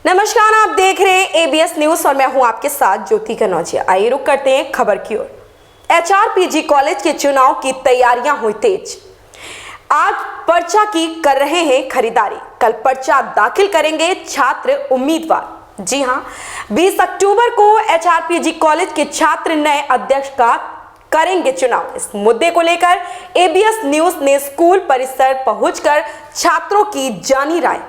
नमस्कार, आप देख रहे हैं एबीएस न्यूज और मैं हूं आपके साथ ज्योति कनौजिया। आइए रुक करते हैं खबर की ओर। एचआरपीजी कॉलेज के चुनाव की तैयारियां हुई तेज। आज पर्चा की कर रहे हैं खरीदारी। कल पर्चा दाखिल करेंगे छात्र उम्मीदवार। जी हां, 20 अक्टूबर को एचआरपीजी कॉलेज के छात्र नए अध्यक्ष का करेंगे चुनाव। इस मुद्दे को लेकर एबीएस न्यूज ने स्कूल परिसर पहुंचकर छात्रों की जानी राय।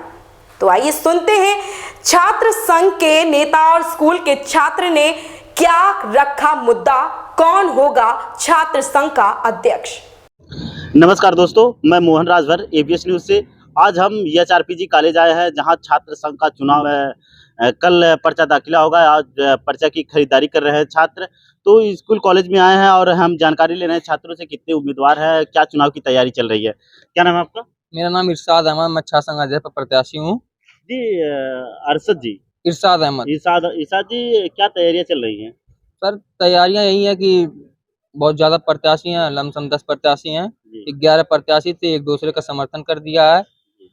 तो आइए सुनते हैं छात्र संघ के नेता और स्कूल के छात्र ने क्या रखा मुद्दा, कौन होगा छात्र संघ का अध्यक्ष। नमस्कार दोस्तों, मैं मोहन राजभर एबीएस न्यूज से। आज हम एचआरपीजी कॉलेज आए हैं जहां छात्र संघ का चुनाव है। कल पर्चा दाखिला होगा। आज पर्चा की खरीदारी कर रहे हैं छात्र। तो स्कूल कॉलेज में आए हैं और हम जानकारी ले रहे हैं छात्रों से, कितने उम्मीदवार हैं, क्या चुनाव की तैयारी चल रही है। क्या नाम है आपका? मेरा नाम इरशाद अहमद, मैं छात्र संघ अध्यक्ष प्रत्याशी हूँ। जी, अरशद जी। इरशाद अहमद। इरशाद जी, क्या तैयारियां चल रही हैं? सर, तैयारियां यही है कि बहुत ज्यादा प्रत्याशी हैं, लमसम 10 प्रत्याशी हैं। 11 प्रत्याशी थे, एक दूसरे का समर्थन कर दिया है।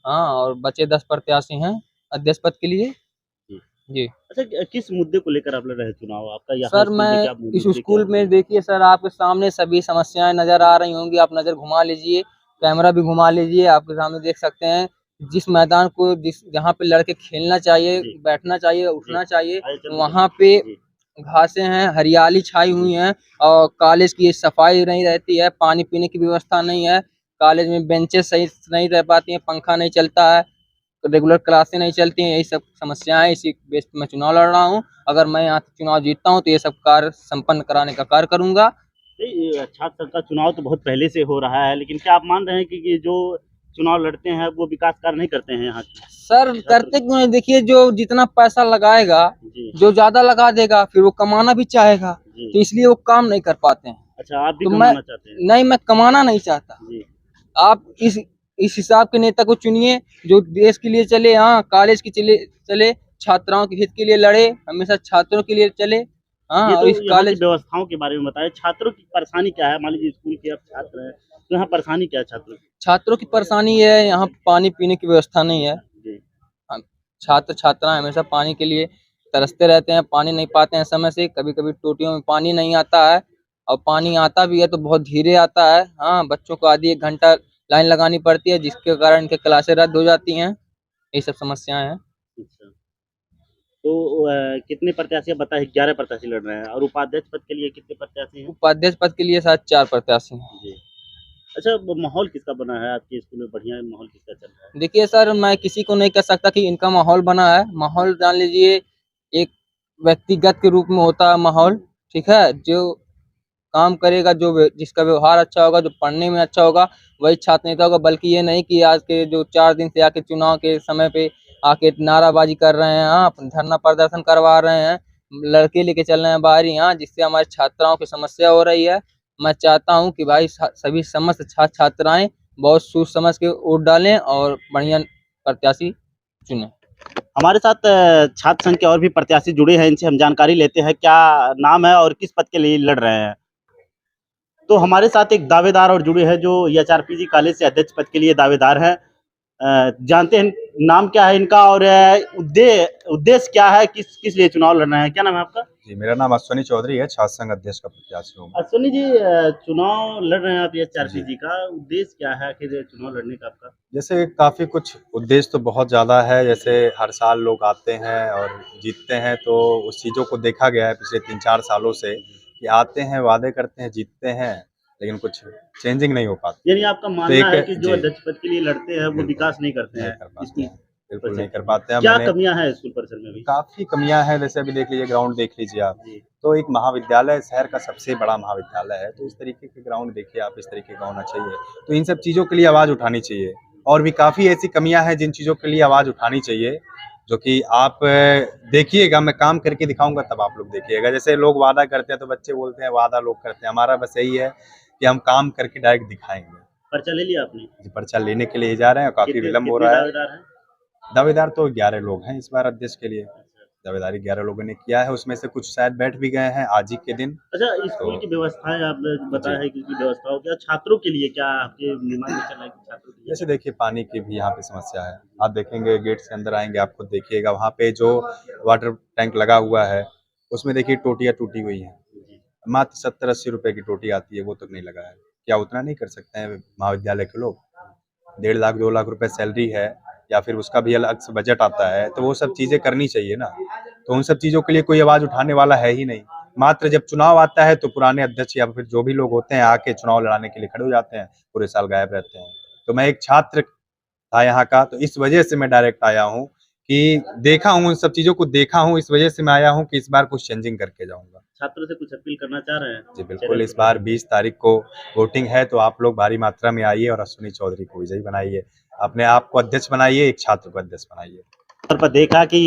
हाँ, और बचे 10 प्रत्याशी हैं अध्यक्ष पद के लिए। जी। अच्छा, किस मुद्दे को लेकर आप लड़ रहे हैं चुनाव? आपका यहाँ सर, मैं इस स्कूल में देखिए सर, आपके सामने सभी समस्याएं नजर आ रही होंगी। आप नजर घुमा लीजिए, कैमरा भी घुमा लीजिए, आपके सामने देख सकते हैं। जिस मैदान को जहाँ पे लड़के खेलना चाहिए, बैठना चाहिए, उठना चाहिए, वहाँ पे घासें हैं, हरियाली छाई हुई हैं और कॉलेज की सफाई नहीं रहती है, पानी पीने की व्यवस्था नहीं है, कॉलेज में बेंचेस सही नहीं रह पाती हैं, पंखा नहीं चलता है, रेगुलर क्लासें नहीं चलती हैं। यही सब समस्याएं, इसी बेस पे मैं चुनाव लड़ रहा हूँ। अगर मैं यहाँ चुनाव जीतता हूँ तो ये सब कार्य संपन्न कराने का कार्य करूंगा। छात्र संघ का चुनाव तो बहुत पहले से हो रहा है, लेकिन क्या आप मान रहे हैं कि जो चुनाव लड़ते हैं वो विकास कार्य नहीं करते हैं यहाँ के? सर, करते क्यों नहीं? देखिए, जो जितना पैसा लगाएगा, जो ज्यादा लगा देगा, फिर वो कमाना भी चाहेगा, तो इसलिए वो काम नहीं कर पाते हैं। अच्छा, आप भी तो कमाना चाहते हैं? नहीं, मैं कमाना नहीं चाहता। आप इस हिसाब के नेता को चुनिए जो देश के लिए चले, हाँ, कॉलेज के चले, छात्राओं के हित के लिए लड़े, हमेशा छात्रों के लिए चले। हाँ, तो इस कॉलेज व्यवस्थाओं के बारे में बताएं। छात्रों की परेशानी क्या है? मान लीजिए स्कूल के आप छात्र हैं, तो यहाँ परेशानी क्या है छात्रों की? छात्रों की परेशानी है, यहाँ पानी पीने की व्यवस्था नहीं है। छात्र छात्राएं हमेशा पानी के लिए तरसते रहते हैं, पानी नहीं पाते हैं समय से। कभी कभी टोटियों में पानी नहीं आता है, और पानी आता भी है तो बहुत धीरे आता है। हाँ, बच्चों को आधी 1 घंटा लाइन लगानी पड़ती है, जिसके कारण इनके क्लासें रद्द हो जाती हैं। ये सब समस्याएं हैं। अच्छा, तो कितने प्रत्याशी आप बताए? 11 प्रत्याशी लड़ रहे हैं। और उपाध्यक्ष पद के लिए कितने प्रत्याशी हैं? उपाध्यक्ष पद के लिए शायद 4 प्रत्याशी हैं। जी। अच्छा, माहौल किसका बना है आपके स्कूल में? बढ़िया माहौल किसका चल रहा है? देखिए सर, मैं किसी को नहीं कह सकता कि इनका माहौल बना है। माहौल जान लीजिए, एक व्यक्तिगत के रूप में होता है माहौल, ठीक है। जो काम करेगा, जिसका व्यवहार अच्छा होगा, जो पढ़ने में अच्छा होगा, वही छात्र नेता होगा। बल्कि ये नहीं कि आज के जो 4 दिन से आके चुनाव के समय पे आके नाराबाजी कर रहे हैं, हाँ, धरना प्रदर्शन करवा रहे हैं, लड़के लेके चल रहे हैं बाहर, यहाँ, जिससे हमारे छात्राओं की समस्या हो रही है। मैं चाहता हूँ कि भाई सभी समस्त छात्राएं बहुत सोच समझ के वोट डालें और बढ़िया प्रत्याशी चुनें। हमारे साथ छात्र संघ के और भी प्रत्याशी जुड़े हैं, इनसे हम जानकारी लेते हैं क्या नाम है और किस पद के लिए लड़ रहे हैं। तो हमारे साथ एक दावेदार और जुड़े हैं जो एचआरपीजी कॉलेज से अध्यक्ष पद के लिए दावेदार हैं। जानते हैं नाम क्या है इनका और उद्देश्य क्या है, किस लिए चुनाव लड़ रहे हैं। क्या नाम है आपका? जी, मेरा नाम अश्वनी चौधरी है, छात्र संघ अध्यक्ष का प्रत्याशी हूँ। अश्वनी जी, चुनाव लड़ रहे हैं आप एचआरपीजी का, उद्देश्य क्या है आखिर चुनाव लड़ने का आपका? जैसे काफ़ी कुछ उद्देश्य तो बहुत ज़्यादा है। जैसे हर साल लोग आते हैं और जीतते हैं, तो उस चीज़ों को देखा गया है पिछले 3-4 सालों से कि आते हैं, वादे करते हैं, जीतते हैं, लेकिन कुछ चेंजिंग नहीं हो पाती। यानी आपका मानना है कि जो अध्यक्ष पद के लिए लड़ते हैं वो विकास नहीं करते हैं? बिल्कुल नहीं कर पाते हैं। क्या कमियां हैं स्कूल परिसर में? काफ़ी कमियां हैं। जैसे अभी देख लीजिए, ग्राउंड देख लीजिए आप, तो एक महाविद्यालय, शहर का सबसे बड़ा महाविद्यालय है, तो इस तरीके के ग्राउंड देखिए आप, इस तरीके का होना चाहिए। तो इन सब चीज़ों के लिए आवाज़ उठानी चाहिए। और भी काफ़ी ऐसी कमियां हैं जिन चीज़ों के लिए आवाज़ उठानी चाहिए, जो कि आप देखिएगा, मैं काम करके दिखाऊंगा तब आप लोग देखिएगा। जैसे लोग वादा करते हैं तो बच्चे बोलते हैं वादा लोग करते हैं, हमारा बस यही है कि हम काम करके डायरेक्ट दिखाएंगे। पर्चा ले लिया आपने? जी, पर्चा लेने के लिए जा रहे हैं, काफ़ी विलम्ब हो रहा है। दावेदार तो 11 लोग हैं इस बार अध्यक्ष के लिए। दावेदारी 11 लोगों ने किया है, उसमें से कुछ शायद बैठ भी गए हैं आज ही के दिन। अच्छा, स्कूल की व्यवस्थाएं आपने बताया है कि व्यवस्थाओं क्या छात्रों के लिए क्या आपके दिमाग में चल रहा है कि छात्रों के लिए जैसे देखिए पानी की भी यहाँ पे समस्या है। आप देखेंगे गेट से अंदर आएंगे, आप खुद देखिएगा वहाँ पे जो वाटर टैंक लगा हुआ है उसमें देखिए टोटियाँ टूटी हुई हैं। मात्र 70-80 रुपए की टोटी आती है, वो तक नहीं लगा है। क्या उतना नहीं कर सकते हैं महाविद्यालय के लोग? 1.5 लाख 2 लाख रुपए सैलरी है या फिर उसका भी अलग से बजट आता है, तो वो सब चीजें करनी चाहिए ना। तो उन सब चीजों के लिए कोई आवाज उठाने वाला है ही नहीं। मात्र जब चुनाव आता है तो पुराने अध्यक्ष या फिर जो भी लोग होते हैं आके चुनाव लड़ाने के लिए खड़े हो जाते हैं, पूरे साल गायब रहते हैं। तो मैं एक छात्र था यहाँ का, तो इस वजह से मैं डायरेक्ट आया हूँ कि देखा हूँ, उन सब चीजों को देखा हूँ, इस वजह से मैं आया हूँ कि इस बार कुछ चेंजिंग करके जाऊंगा। छात्रों से कुछ अपील करना चाह रहे हैं? जी बिल्कुल, इस बार 20 तारीख को वोटिंग है, तो आप लोग भारी मात्रा में आइए और अश्विनी चौधरी को विजयी बनाइए। अपने आप को अध्यक्ष बनाइए, एक छात्र को अध्यक्ष बनाइए। तौर पर देखा कि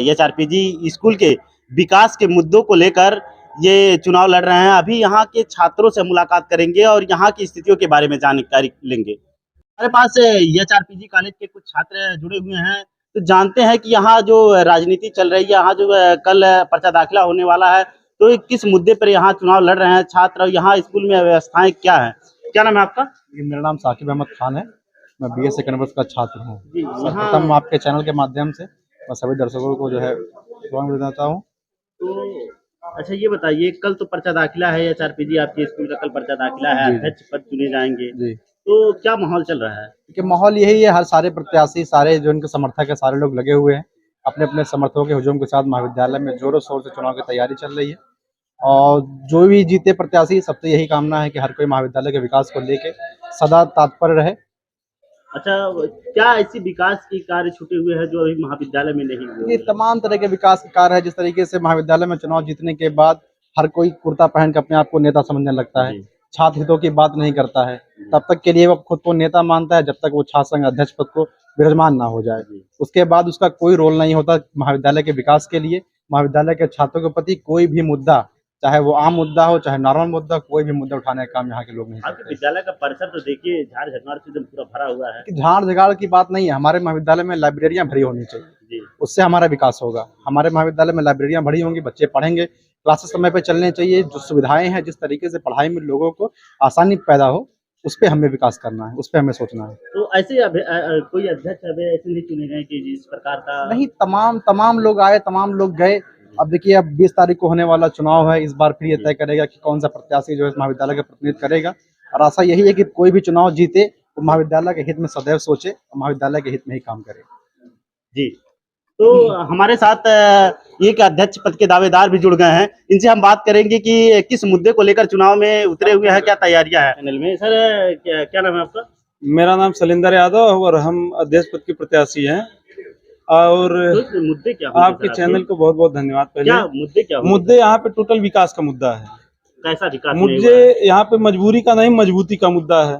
एचआरपीजी स्कूल के विकास के मुद्दों को लेकर ये चुनाव लड़ रहे हैं। अभी यहाँ के छात्रों से मुलाकात करेंगे और यहाँ की स्थितियों के बारे में जानकारी लेंगे। हमारे पास एचआरपीजी कॉलेज के कुछ छात्र जुड़े हुए हैं, तो जानते हैं कि यहाँ जो राजनीति चल रही है, यहाँ जो कल पर्चा दाखिला होने वाला है, तो ये किस मुद्दे पर यहाँ चुनाव लड़ रहे हैं छात्र और यहाँ स्कूल में व्यवस्थाएं क्या है? क्या नाम है आपका? मेरा नाम साकिब अहमद खान है। मैं BA सेकंड वर्ष का छात्र हूँ। जी, सर्वप्रथम आपके चैनल के माध्यम से मैं सभी दर्शकों को जो है स्वागत देना चाहता हूँ। तो अच्छा ये बताइए, कल तो पर्चा दाखिला है, एचआरपीजी आपके स्कूल का कल पर्चा दाखिला है, जी। अध्यक्ष पद चुने जाएंगे, जी, तो क्या माहौल चल रहा है? कि माहौल यही है, हर सारे प्रत्याशी, सारे जो इनके समर्थक है, सारे लोग लगे हुए हैं। अपने अपने समर्थकों के हुजूम के साथ महाविद्यालय में जोरों शोर से चुनाव की तैयारी चल रही है और जो भी जीते प्रत्याशी, सबसे यही कामना है कि हर कोई महाविद्यालय के विकास को लेके सदा तत्पर रहे। अच्छा, क्या ऐसी विकास की कार्य छूटे हुए हैं जो अभी महाविद्यालय में नहीं हुए? ये तमाम तरह के विकास के कार्य है। जिस तरीके से महाविद्यालय में चुनाव जीतने के बाद हर कोई कुर्ता पहन के अपने आप को नेता समझने लगता है, जी। छात्र हितों की बात नहीं करता है, तब तक के लिए वो खुद को नेता मानता है जब तक वो छात्र संघ अध्यक्ष पद को विराजमान ना हो जाए। उसके बाद उसका कोई रोल नहीं होता महाविद्यालय के विकास के लिए। महाविद्यालय के छात्रों के प्रति कोई भी मुद्दा, चाहे वो आम मुद्दा हो चाहे नॉर्मल मुद्दा, कोई भी मुद्दा उठाने का काम यहाँ के लोग नहीं आपके करते। विद्यालय का परिसर तो देखिए झाड़ झंकार से एकदम पूरा भरा हुआ है। कि झाड़ झगाड़ की बात नहीं है, हमारे महाविद्यालय में लाइब्रेरियां भरी होनी चाहिए, जी, उससे हमारा विकास होगा। हमारे महाविद्यालय में लाइब्रेरियां भरी होंगी, बच्चे पढ़ेंगे, क्लासेस समय पे चलने चाहिए, जो सुविधाएं हैं, जिस तरीके से पढ़ाई में लोगों को आसानी पैदा हो, उस पे हमें विकास करना है, उस पे हमें सोचना है। तो ऐसे कोई अध्यक्ष अभी ऐसे नहीं चुने गए कि जिस प्रकार का नहीं, तमाम लोग आए, तमाम लोग गए। अब देखिए, अब 20 तारीख को होने वाला चुनाव है, इस बार फिर ये तय करेगा कि कौन सा प्रत्याशी जो है इस महाविद्यालय का प्रतिनिधित्व करेगा। और आशा यही है कि कोई भी चुनाव जीते तो महाविद्यालय के हित में सदैव सोचे और महाविद्यालय के हित में ही काम करे। जी। तो हमारे साथ एक अध्यक्ष पद के दावेदार भी जुड़ गए हैं, इनसे हम बात करेंगे कि किस मुद्दे को लेकर चुनाव में उतरे हुए हैं, क्या तैयारियां हैं चैनल में। सर क्या नाम है आपका? मेरा नाम सलिंदर यादव और हम अध्यक्ष पद के प्रत्याशी हैं। और तो मुद्दे क्या होंगे आपके सर चैनल को बहुत बहुत धन्यवाद। पहले क्या मुद्दे क्या होंगे? मुद्दे यहाँ पे टोटल विकास का मुद्दा है। कैसा विकास नहीं मुझे हुआ है? यहाँ पे मजबूरी का नहीं, मजबूती का मुद्दा है।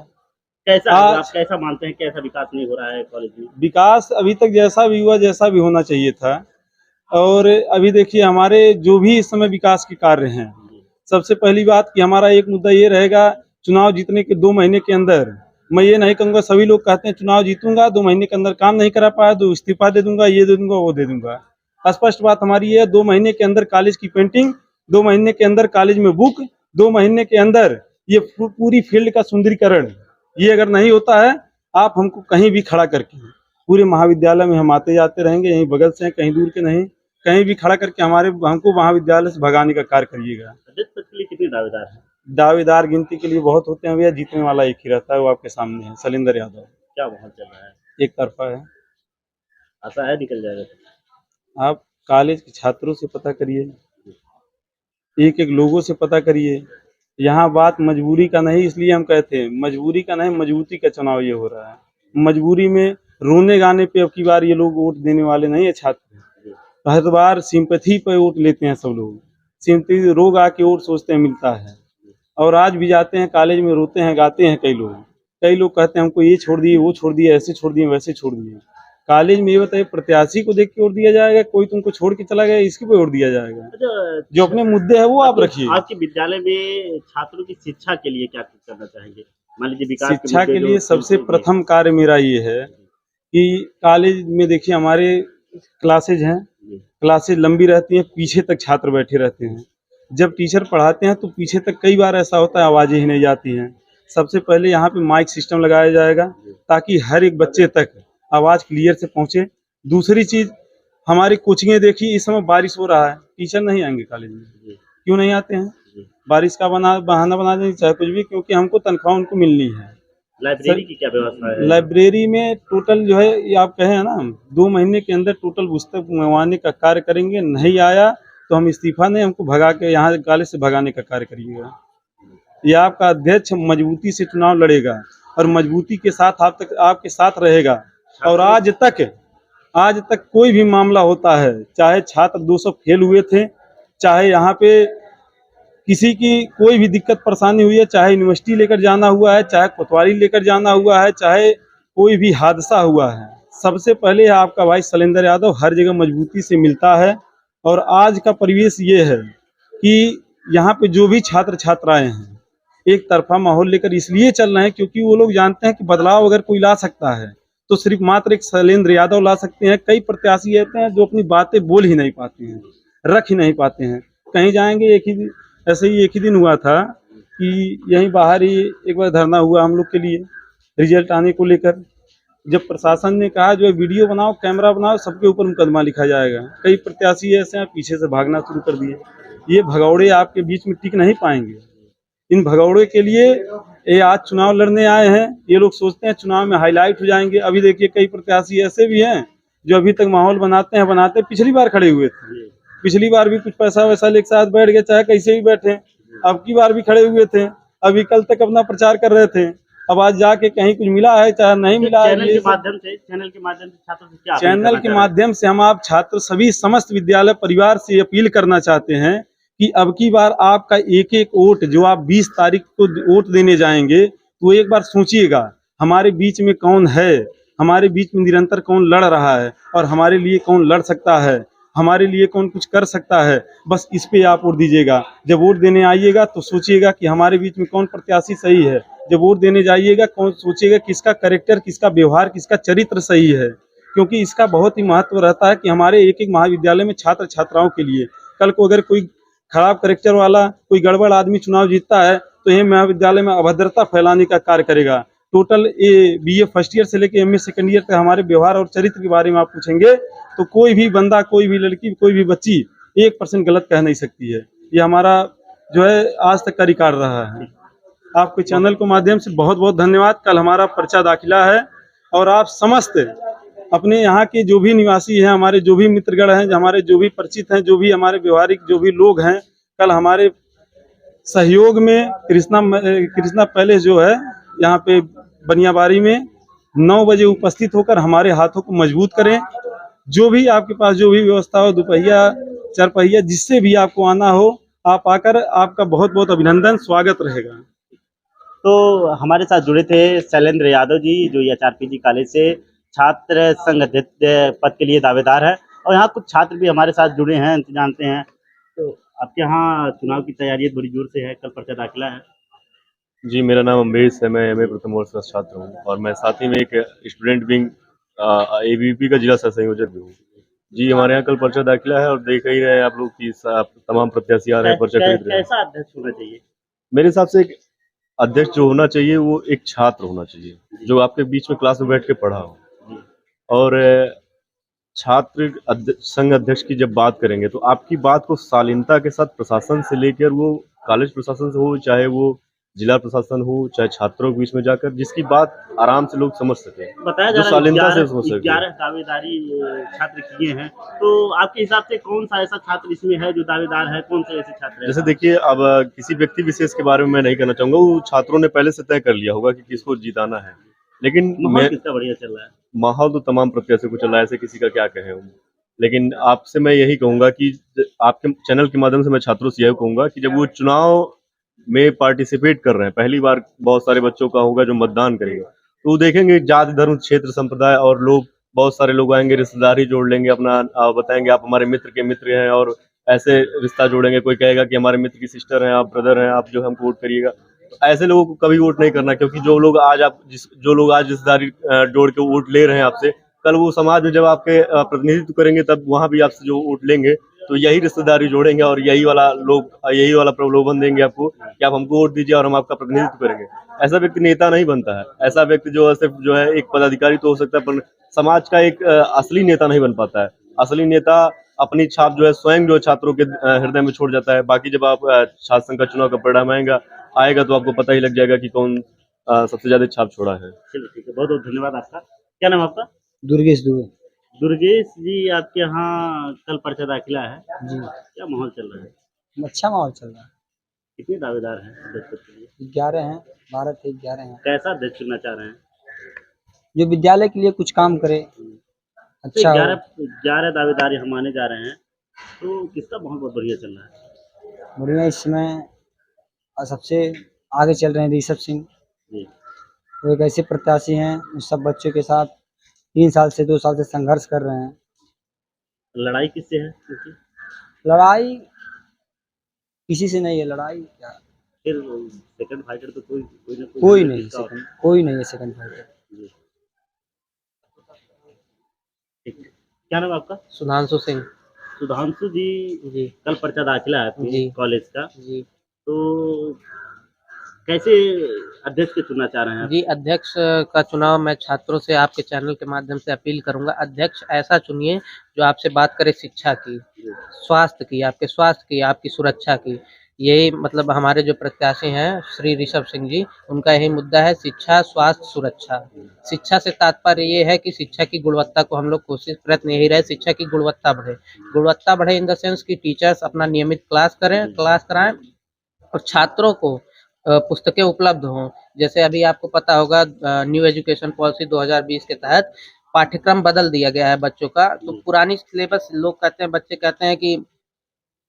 कैसा आज- आप कैसा मानते हैं, कैसा विकास नहीं हो रहा है कॉलेज में? विकास अभी तक जैसा भी हुआ, जैसा भी होना चाहिए था। और अभी देखिए हमारे जो भी इस समय विकास के कार्य हैं, सबसे पहली बात कि हमारा एक मुद्दा ये रहेगा, चुनाव जीतने के 2 महीने के अंदर, मैं ये नहीं कहूँगा, सभी लोग कहते हैं चुनाव जीतूंगा, 2 महीने के अंदर काम नहीं करा पाया तो इस्तीफा दे दूंगा, ये दे दूंगा, वो दे दूंगा। स्पष्ट बात हमारी ये है, 2 महीने के अंदर कॉलेज की पेंटिंग, 2 महीने के अंदर कॉलेज में बुक, 2 महीने के अंदर ये पूरी फील्ड का सुंदरीकरण, ये अगर नहीं होता है, आप हमको कहीं भी खड़ा करके, पूरे महाविद्यालय में हम आते जाते रहेंगे, यहीं बगल से, कहीं दूर के नहीं, कहीं भी खड़ा करके हमको महाविद्यालय से भगाने का कार्य करिएगा। अध्यक्ष पद के लिए कितने दावेदार हैं? दावेदार गिनती के लिए बहुत होते हैं भैया, जीतने वाला एक ही रहता है, वो आपके सामने है, सलिंदर यादव। क्या माहौल चल रहा है? एक तरफा है। आशा है निकल जाएगा। आप कॉलेज के छात्रों से पता करिए, एक एक लोगों से पता करिए। यहाँ बात मजबूरी का नहीं, इसलिए हम कहते हैं मजबूरी का नहीं, मजबूती का चुनाव ये हो रहा है। मजबूरी में रोने गाने पे अब की बार ये लोग वोट देने वाले नहीं है छात्र। हर बार सिंपैथी पे वोट लेते हैं सब लोग, सिंपैथी रोग आके वोट सोचते हैं मिलता है। और आज भी जाते हैं कॉलेज में, रोते हैं, गाते हैं। कई लोग कहते हैं हमको ये छोड़ दिए, वो छोड़ दिए, ऐसे छोड़ दिए, वैसे छोड़ दिए। कॉलेज में ये बताइए, प्रत्याशी को देख के वोट दिया जाएगा, कोई तुमको छोड़ के चला गया इसके पे वोट दिया जाएगा? अच्छा, जो अपने मुद्दे है वो आप रखिए। आपके विद्यालय में छात्रों की शिक्षा के लिए क्या कुछ करना चाहेंगे? मान लीजिए विकास शिक्षा मुद्दे के जो लिए सबसे प्रथम कार्य मेरा ये है कि कॉलेज में देखिए हमारे क्लासेज हैं, क्लासेज लंबी रहती हैं, पीछे तक छात्र बैठे रहते हैं। जब टीचर पढ़ाते हैं तो पीछे तक कई बार ऐसा होता है आवाज़ें ही नहीं जाती हैं। सबसे पहले यहाँ पे माइक सिस्टम लगाया जाएगा ताकि हर एक बच्चे तक आवाज़ क्लियर से पहुँचे। दूसरी चीज़, हमारी कोचिंगें देखिए, इस समय बारिश हो रहा है, टीचर नहीं आएंगे कॉलेज में। क्यों नहीं आते हैं? बारिश का बहाना बना दें, चाहे कुछ भी, क्योंकि हमको तनख्वाह उनको मिलनी है। लाइब्रेरी की क्या व्यवस्था है? लाइब्रेरी में टोटल जो है, ये आप कहें ना, 2 महीने के अंदर टोटल पुस्तक मंगवाने का कार्य करेंगे। नहीं आया तो हम इस्तीफा नहीं, हमको भगा के यहाँ कॉलेज से भगाने का कार्य करिएगा। ये आपका अध्यक्ष मजबूती से चुनाव लड़ेगा और मजबूती के साथ आपके साथ रहेगा। और आज तक कोई भी मामला होता है, चाहे छात्र 200 फेल हुए थे, चाहे यहाँ पे किसी की कोई भी दिक्कत परेशानी हुई है, चाहे यूनिवर्सिटी लेकर जाना हुआ है, चाहे कोतवाली लेकर जाना हुआ है, चाहे कोई भी हादसा हुआ है, सबसे पहले आपका भाई शैलेंद्र यादव हर जगह मजबूती से मिलता है। और आज का परिवेश ये है कि यहाँ पे जो भी छात्र छात्राएं हैं, एक तरफा माहौल लेकर इसलिए चल रहे हैं क्योंकि वो लोग जानते हैं कि बदलाव अगर कोई ला सकता है तो सिर्फ मात्र एक शैलेंद्र यादव ला सकते हैं। कई प्रत्याशी ऐसे हैं जो अपनी बातें बोल ही नहीं पाते हैं, रख ही नहीं पाते हैं। कहीं जाएंगे, ऐसे ही एक ही दिन हुआ था कि यहीं बाहर ही एक बार धरना हुआ हम लोग के लिए रिजल्ट आने को लेकर। जब प्रशासन ने कहा जो है वीडियो बनाओ, कैमरा बनाओ, सबके ऊपर मुकदमा लिखा जाएगा, कई प्रत्याशी ऐसे हैं पीछे से भागना शुरू कर दिए। ये भगौड़े आपके बीच में टिक नहीं पाएंगे। इन भगौड़े के लिए ये आज चुनाव लड़ने आए हैं। ये लोग सोचते हैं चुनाव में हाईलाइट हो जाएंगे। अभी देखिए कई प्रत्याशी ऐसे भी हैं जो अभी तक माहौल बनाते पिछली बार खड़े हुए थे, पिछली बार भी कुछ पैसा वैसा लेके साथ बैठ गए, चाहे कैसे भी बैठे, अब की बार भी खड़े हुए थे, अभी कल तक अपना प्रचार कर रहे थे। अब आज जाके कहीं कुछ मिला है चाहे नहीं मिला है। चैनल के माध्यम से छात्रों से क्या अपील चैनल करना के चाह माध्यम से हम आप छात्र सभी समस्त विद्यालय परिवार से अपील करना चाहते हैं कि अब की बार आपका एक एक वोट जो आप 20 तारीख को वोट देने जाएंगे तो एक बार सोचिएगा हमारे बीच में कौन है, हमारे बीच में निरंतर कौन लड़ रहा है और हमारे लिए कौन लड़ सकता है, हमारे लिए कौन कुछ कर सकता है। बस इस पे आप वोट दीजिएगा। जब वोट देने आइएगा तो सोचिएगा कि हमारे बीच में कौन प्रत्याशी सही है। जब वोट देने जाइएगा कौन सोचिएगा किसका कैरेक्टर, किसका व्यवहार, किसका चरित्र सही है, क्योंकि इसका बहुत ही महत्व रहता है कि हमारे एक एक महाविद्यालय में छात्र छात्राओं के लिए कल को अगर कोई खराब कैरेक्टर वाला कोई गड़बड़ आदमी चुनाव जीतता है तो ये महाविद्यालय में अभद्रता फैलाने का कार्य करेगा। टोटल ये BA फर्स्ट ईयर से लेकर MA सेकंड ईयर तक हमारे व्यवहार और चरित्र के बारे में आप पूछेंगे तो कोई भी बंदा, कोई भी लड़की, कोई भी बच्ची 1% गलत कह नहीं सकती है। ये हमारा जो है आज तक का रिकॉर्ड रहा है। आपके चैनल के माध्यम से बहुत बहुत धन्यवाद। कल हमारा पर्चा दाखिला है और आप समस्त अपने यहाँ के जो भी निवासी हैं, हमारे जो भी मित्रगण हैं, हमारे जो भी परिचित हैं, जो भी हमारे व्यवहारिक जो भी लोग हैं, कल हमारे सहयोग में कृष्णा पैलेस जो है यहाँ पे बनियाबारी में 9 बजे उपस्थित होकर हमारे हाथों को मजबूत करें। जो भी आपके पास जो भी व्यवस्था हो, दुपहिया, चारपहिया, जिससे भी आपको आना हो, आप आकर, आपका बहुत बहुत अभिनंदन, स्वागत रहेगा। तो हमारे साथ जुड़े थे शैलेंद्र यादव जी, जो HRPG कॉलेज से छात्र संघ अध्यक्ष पद के लिए दावेदार है। और यहाँ कुछ छात्र भी हमारे साथ जुड़े हैं, जानते हैं। तो आपके यहाँ चुनाव की तैयारी बड़ी जोर से है, कल पर्चा दाखिला है। जी, मेरा नाम अम्बेश है, मैं MA प्रथम वर्ष का छात्र हूँ और मैं साथ ही में एक स्टूडेंट विंग ABVP का जिला सह संयोजक भी हूँ। जी, हमारे यहाँ कल पर्चा दाखिला है और देख ही रहे हैं आप लोग कि तमाम प्रत्याशी आ रहे हैं, पर्चा खरीद रहे हैं। कैसा अध्यक्ष होना चाहिए? मेरे हिसाब से एक अध्यक्ष जो होना चाहिए वो एक छात्र होना चाहिए, जो आपके बीच में क्लास में बैठ के पढ़ा हो। और छात्र संघ अध्यक्ष की जब बात करेंगे तो आपकी बात को शालीनता के साथ प्रशासन से लेकर, वो कॉलेज प्रशासन से हो, चाहे वो जिला प्रशासन हो, चाहे छात्रों के बीच में जाकर जिसकी बात आराम से लोग समझ सके, बताया जो शालीनता से समझ सके। 11 दावेदारी छात्र किए हैं, तो आपके हिसाब से कौन सा ऐसा छात्र इसमें है जो दावेदार है, कौन से ऐसे छात्र हैं? जैसे देखिए, अब किसी व्यक्ति विशेष के बारे में मैं नहीं कहना चाहूंगा, वो छात्रों ने पहले से तय कर लिया होगा कि किसको जिताना है। लेकिन माहौल कितना बढ़िया चल रहा है? माहौल तो तमाम प्रत्याशियों को चल रहा है, ऐसे किसी का क्या कहें हम। लेकिन आपसे मैं यही कहूंगा कि आपके चैनल के माध्यम से मैं छात्रों से यही कहूंगा कि जब वो चुनाव में पार्टिसिपेट कर रहे हैं, पहली बार बहुत सारे बच्चों का होगा जो मतदान करेगा, तो वो देखेंगे जाति, धर्म, क्षेत्र, संप्रदाय और लोग, बहुत सारे लोग आएंगे, रिश्तेदारी जोड़ लेंगे अपना, बताएंगे आप हमारे मित्र के मित्र हैं और ऐसे रिश्ता जोड़ेंगे। कोई कहेगा कि हमारे मित्र की सिस्टर हैं, आप ब्रदर हैं, आप जो हमको वोट करिएगा। तो ऐसे लोगों को कभी वोट नहीं करना, क्योंकि जो लोग आज रिश्तेदारी जोड़ के वोट ले रहे हैं आपसे, कल वो समाज में जब आपके प्रतिनिधित्व करेंगे तब वहां भी आपसे जो वोट लेंगे तो यही रिश्तेदारी जोड़ेंगे और यही वाला प्रलोभन देंगे आपको कि आप हमको वोट दीजिए और हम आपका प्रतिनिधित्व करेंगे। ऐसा व्यक्ति नेता नहीं बनता है। ऐसा व्यक्ति जो है सिर्फ जो है एक पदाधिकारी तो हो सकता है पर समाज का एक असली नेता नहीं बन पाता है। असली नेता अपनी छाप जो है स्वयं जो छात्रों के हृदय में छोड़ जाता है। बाकी जब आप छात्र संघ का चुनाव का परिणाम आएगा तो आपको पता ही लग जाएगा कि कौन सबसे ज्यादा छाप छोड़ा है। चलिए ठीक है, बहुत बहुत धन्यवाद आपका। क्या नाम है आपका? दुर्गेश दुबे। दुर्गेश जी, आपके यहाँ कल पर्चा दाखिला है, जी, क्या माहौल चल रहा है? अच्छा माहौल चल रहा है। कितने दावेदार हैं अध्यक्ष पद के लिए? 11 हैं, 12 थे, 11 हैं। कैसा अध्यक्ष चुनना चाह रहे हैं? जो विद्यालय के लिए कुछ काम करे, अच्छा हो। 11 दावेदार यहाँ माने जा रहे हैं, तो किसका माहौल बहुत बढ़िया चल रहा है? बढ़िया इस समय सबसे आगे चल रहे हैं ऋषभ सिंह। जी, वो एक ऐसे प्रत्याशी हैं जो सब बच्चों के साथ 2 साल से संघर्ष कर रहे हैं। लड़ाई किससे है उनकी? लड़ाई किसी से नहीं है, लड़ाई क्या, फिर सेकंड फाइटर तो कोई ना कोई नहीं किसका होगा। कोई नहीं है सेकंड फाइटर। जी, ठीक है। क्या नाम है आपका? सुधांशु सिंह। सुधांशु जी, जी कल पर्चा दाखिला है आपके जी। कॉलेज का, जी तो कैसे अध्यक्ष के चुनना चाह रहे हैं आप? जी, अध्यक्ष का चुनाव मैं छात्रों से आपके चैनल के माध्यम से अपील करूंगा। अध्यक्ष ऐसा चुनिए जो आपसे बात करे शिक्षा की, स्वास्थ्य की, आपके स्वास्थ्य की, आपकी सुरक्षा की। यही मतलब हमारे जो प्रत्याशी हैं श्री ऋषभ सिंह जी, उनका यही मुद्दा है, शिक्षा, स्वास्थ्य, सुरक्षा। शिक्षा से तात्पर्य ये है कि शिक्षा की गुणवत्ता को हम लोग कोशिश प्रयत्न यही रहे, शिक्षा की गुणवत्ता बढ़े। गुणवत्ता बढ़े इन द सेंस कि टीचर्स अपना नियमित क्लास कराएं और छात्रों को पुस्तकें उपलब्ध हों। जैसे अभी आपको पता होगा न्यू एजुकेशन पॉलिसी 2020 के तहत पाठ्यक्रम बदल दिया गया है बच्चों का। तो पुरानी सिलेबस लोग कहते हैं, बच्चे कहते हैं कि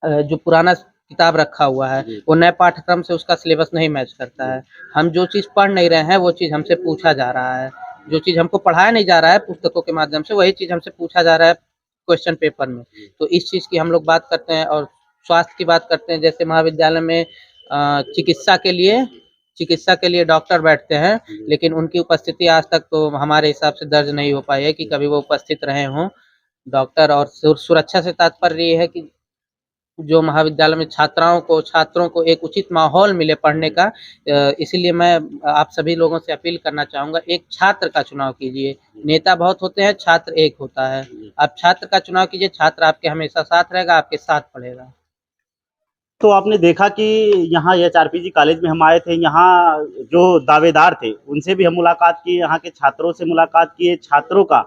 जो पुराना किताब रखा हुआ है वो नए पाठ्यक्रम से उसका सिलेबस नहीं मैच करता है। हम जो चीज़ पढ़ नहीं रहे हैं वो चीज़ हमसे पूछा जा रहा है। जो चीज़ हमको पढ़ाया नहीं जा रहा है पुस्तकों के माध्यम से, वही चीज़ हमसे पूछा जा रहा है क्वेश्चन पेपर में। तो इस चीज़ की हम लोग बात करते हैं। और स्वास्थ्य की बात करते हैं, जैसे महाविद्यालय में चिकित्सा के लिए डॉक्टर बैठते हैं, लेकिन उनकी उपस्थिति आज तक तो हमारे हिसाब से दर्ज नहीं हो पाई है कि कभी वो उपस्थित रहे हों डॉक्टर। और सुरक्षा से तात्पर्य ये है कि जो महाविद्यालय में छात्रों को एक उचित माहौल मिले पढ़ने का। इसीलिए मैं आप सभी लोगों से अपील करना चाहूँगा, एक छात्र का चुनाव कीजिए। नेता बहुत होते हैं, छात्र एक होता है। आप छात्र का चुनाव कीजिए, छात्र आपके हमेशा साथ रहेगा, आपके साथ पढ़ेगा। तो आपने देखा कि यहाँ एचआरपीजी कॉलेज में हम आए थे, यहाँ जो दावेदार थे उनसे भी हम मुलाकात की, यहाँ के छात्रों से मुलाकात किए। छात्रों का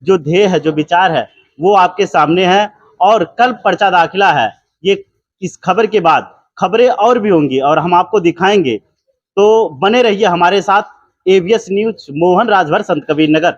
जो ध्येय है, जो विचार है, वो आपके सामने है। और कल पर्चा दाखिला है, ये इस खबर के बाद खबरें और भी होंगी और हम आपको दिखाएंगे। तो बने रहिए हमारे साथ। एबीएस न्यूज, मोहन राजभर, संत कबीर नगर।